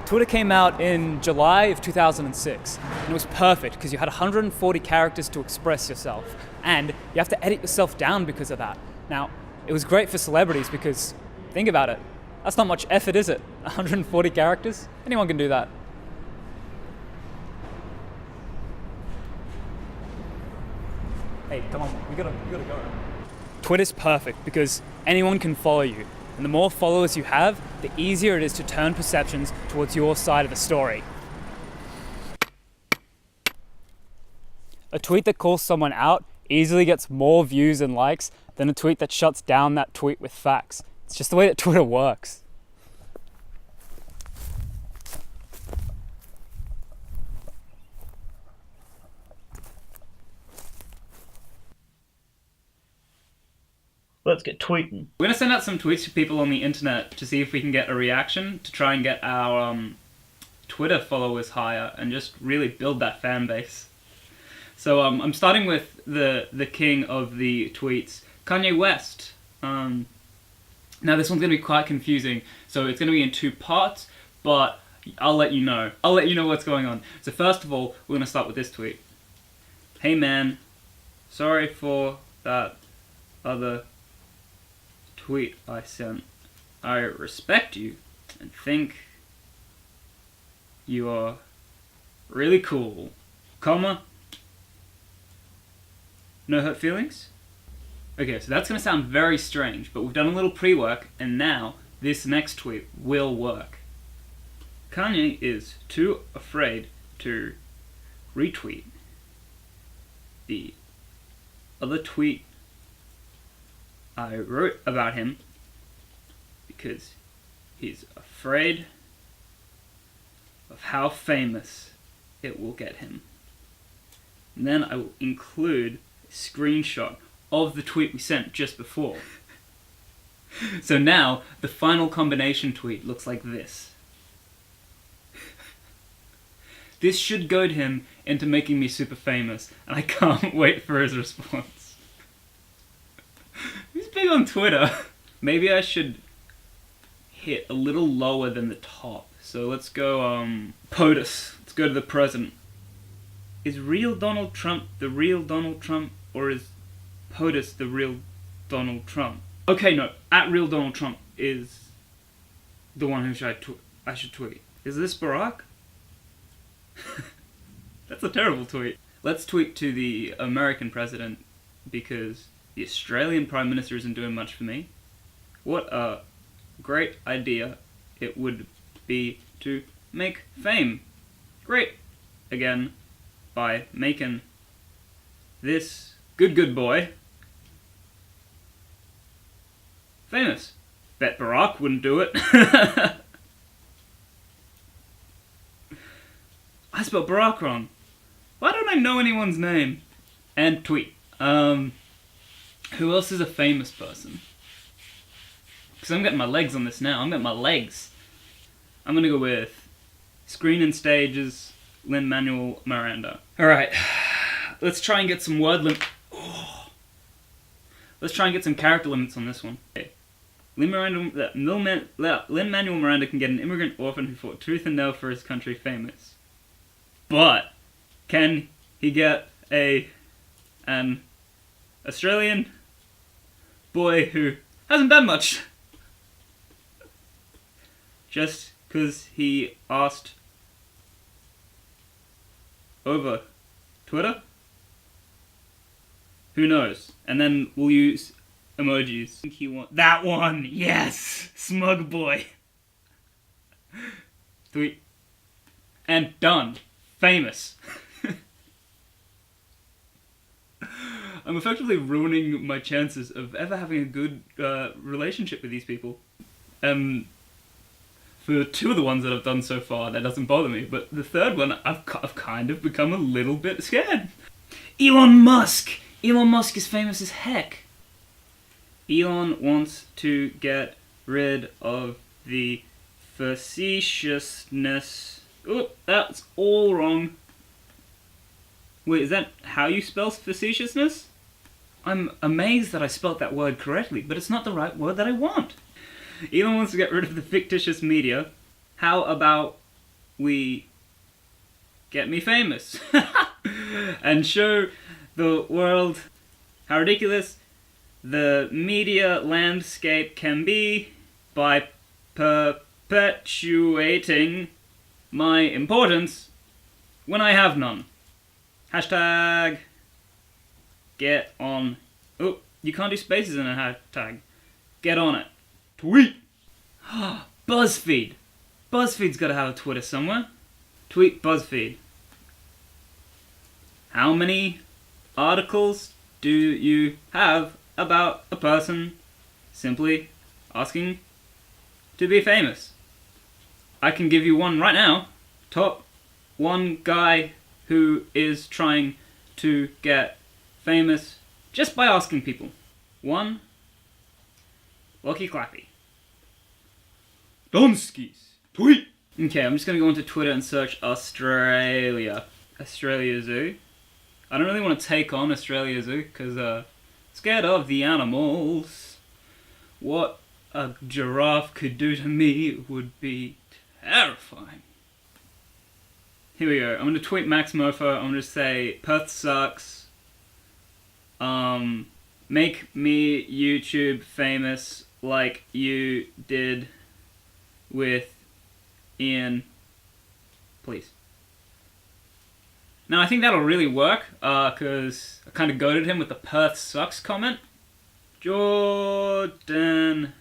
Twitter came out in July of 2006, and it was perfect because you had 140 characters to express yourself, and you have to edit yourself down because of that. Now, it was great for celebrities because, think about it, that's not much effort, is it? 140 characters? Anyone can do that. Hey, come on, we gotta go. Twitter's perfect because anyone can follow you. And the more followers you have, the easier it is to turn perceptions towards your side of the story. A tweet that calls someone out easily gets more views and likes than a tweet that shuts down that tweet with facts. It's just the way that Twitter works. Let's get tweeting. We're gonna send out some tweets to people on the internet to see if we can get a reaction, to try and get our Twitter followers higher and just really build that fan base. So I'm starting with the king of the tweets, Kanye West. Now this one's gonna be quite confusing, so it's gonna be in two parts, but I'll let you know. I'll let you know what's going on. So first of all, we're gonna start with this tweet. Hey man, sorry for that other tweet I sent. I respect you and think you are really cool, comma, no hurt feelings? Okay, so that's going to sound very strange, but we've done a little pre-work, and now this next tweet will work. Kanye is too afraid to retweet the other tweet I wrote about him because he's afraid of how famous it will get him. And then I will include a screenshot of the tweet we sent just before. So now, the final combination tweet looks like this. This should goad him into making me super famous, and I can't wait for his response. He's big on Twitter. Maybe I should hit a little lower than the top. So let's go, POTUS. Let's go to the present. Is real Donald Trump the real Donald Trump, or is POTUS the real Donald Trump? Okay, no. At real Donald Trump is the one who I should tweet. Is this Barack? That's a terrible tweet. Let's tweet to the American president because the Australian Prime Minister isn't doing much for me. What a great idea it would be to make fame great again by making this good boy famous. Bet Barack wouldn't do it. I spelled Barack wrong. Why don't I know anyone's name? And tweet. Who else is a famous person? Because I'm getting my legs on this now. I'm getting my legs. I'm going to go with Screen and Stage's Lin-Manuel Miranda. Alright. Let's try and get some Let's try and get some character limits on this one. Okay. Lin-Manuel Miranda can get an immigrant orphan who fought tooth and nail for his country famous. But can he get an Australian boy who hasn't done much just because he asked over Twitter? Who knows? And then we'll use emojis. I think that one! Yes! Smug boy. Tweet. And done. Famous. I'm effectively ruining my chances of ever having a good relationship with these people. For two of the ones that I've done so far, that doesn't bother me, but the third one, I've kind of become a little bit scared. Elon Musk! Elon Musk is famous as heck. Elon wants to get rid of the facetiousness. Oh, that's all wrong. Wait, is that how you spell facetiousness? I'm amazed that I spelt that word correctly, but it's not the right word that I want. Elon wants to get rid of the fictitious media. How about we get me famous and show the world how ridiculous the media landscape can be by perpetuating my importance when I have none. Hashtag get on. Oh, you can't do spaces in a hashtag. Get on it. Tweet. BuzzFeed. BuzzFeed's got to have a Twitter somewhere. Tweet BuzzFeed. How many articles do you have about a person simply asking to be famous? I can give you one right now. Top one guy who is trying to get famous just by asking people. One, Lachy Claffey. Donskis. Tweet. Okay, I'm just going to go onto Twitter and search Australia. Australia Zoo. I don't really want to take on Australia Zoo because scared of the animals. What a giraffe could do to me would be terrifying. Here we go. I'm going to tweet Max Mofo. I'm going to say Perth sucks. Make me YouTube famous like you did with Ian, please. Now I think that'll really work, because I kind of goaded him with the Perth sucks comment. Jordan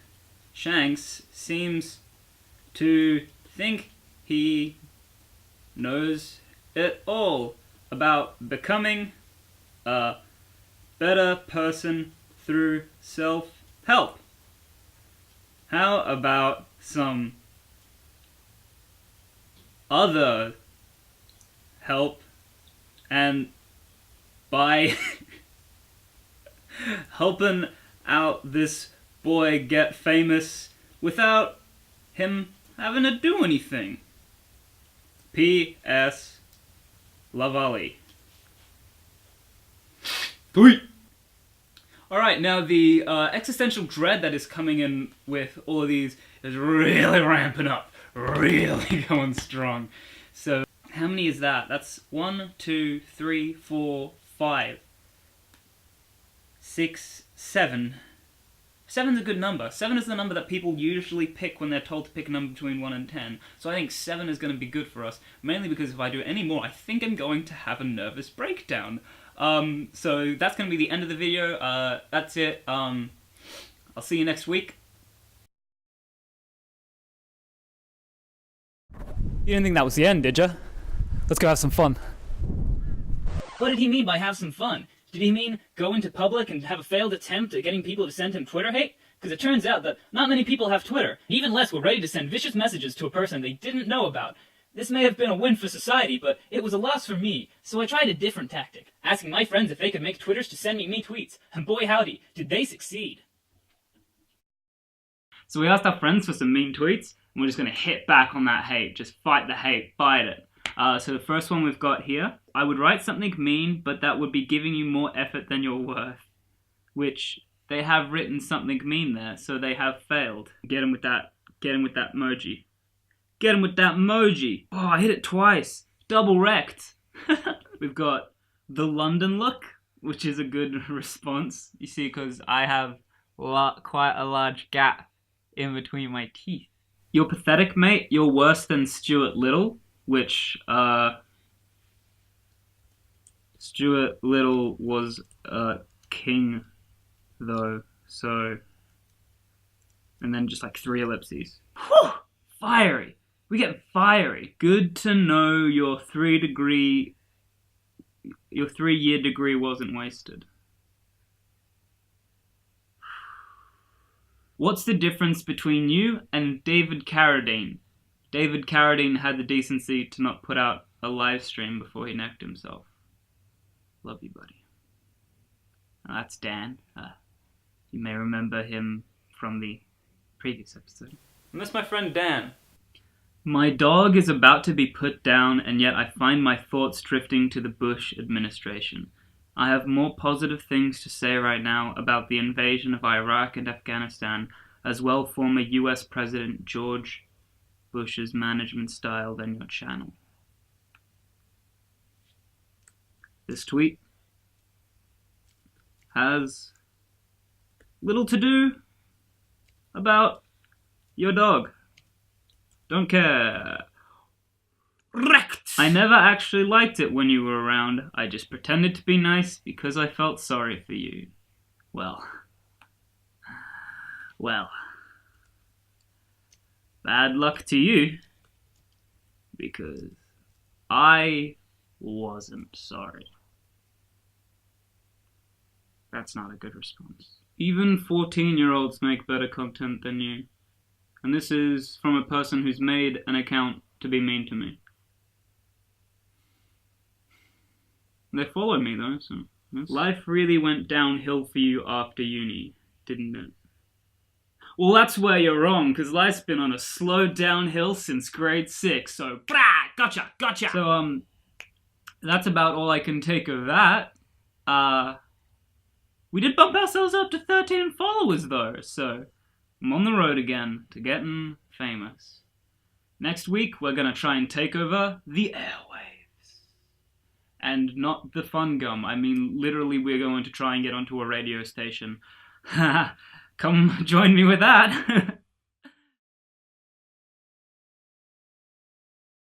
Shanks seems to think he knows it all about becoming a better person through self-help. How about some other help, and by helping out this boy get famous without him having to do anything? P.S. Love Ali. Tweet! Alright, now the existential dread that is coming in with all of these is really ramping up. Really going strong. So, how many is that? That's 1, 2, 3, 4, 5, 6, 7. 7's a good number. 7 is the number that people usually pick when they're told to pick a number between 1 and 10. So I think 7 is going to be good for us. Mainly because if I do any more, I think I'm going to have a nervous breakdown. So that's going to be the end of the video. That's it. I'll see you next week. You didn't think that was the end, did you? Let's go have some fun. What did he mean by have some fun? Did he mean go into public and have a failed attempt at getting people to send him Twitter hate? Because it turns out that not many people have Twitter. Even less were ready to send vicious messages to a person they didn't know about. This may have been a win for society, but it was a loss for me, so I tried a different tactic, asking my friends if they could make Twitters to send me mean tweets, and boy howdy, did they succeed. So we asked our friends for some mean tweets, and we're just going to hit back on that hate. Just fight the hate, fight it. So the first one we've got here. I would write something mean, but that would be giving you more effort than you're worth. Which, they have written something mean there, so they have failed. Get him with that emoji. Get him with that emoji. Oh, I hit it twice. Double wrecked. We've got the London look, which is a good response. You see, because I have quite a large gap in between my teeth. You're pathetic, mate. You're worse than Stuart Little, which, Stuart Little was a king, though, so... And then just like 3 ellipses. Whew! Fiery! We get fiery. Good to know your 3-year degree wasn't wasted. What's the difference between you and David Carradine? David Carradine had the decency to not put out a live stream before he necked himself. Love you, buddy. That's Dan. You may remember him from the previous episode. And that's my friend Dan. My dog is about to be put down, and yet I find my thoughts drifting to the Bush administration. I have more positive things to say right now about the invasion of Iraq and Afghanistan, as well former US President George Bush's management style than your channel. This tweet has little to do about your dog. Don't care. Wrecked! I never actually liked it when you were around. I just pretended to be nice because I felt sorry for you. Well. Bad luck to you. Because I wasn't sorry. That's not a good response. Even 14-year-olds make better content than you. And this is from a person who's made an account to be mean to me. They follow me though, so... Life really went downhill for you after uni, didn't it? Well, that's where you're wrong, because life's been on a slow downhill since grade 6, so... Gotcha! So, that's about all I can take of that. We did bump ourselves up to 13 followers though, so... I'm on the road again to getting famous. Next week, we're gonna try and take over the airwaves. And not the fun gum. I mean, literally, we're going to try and get onto a radio station. Come join me with that.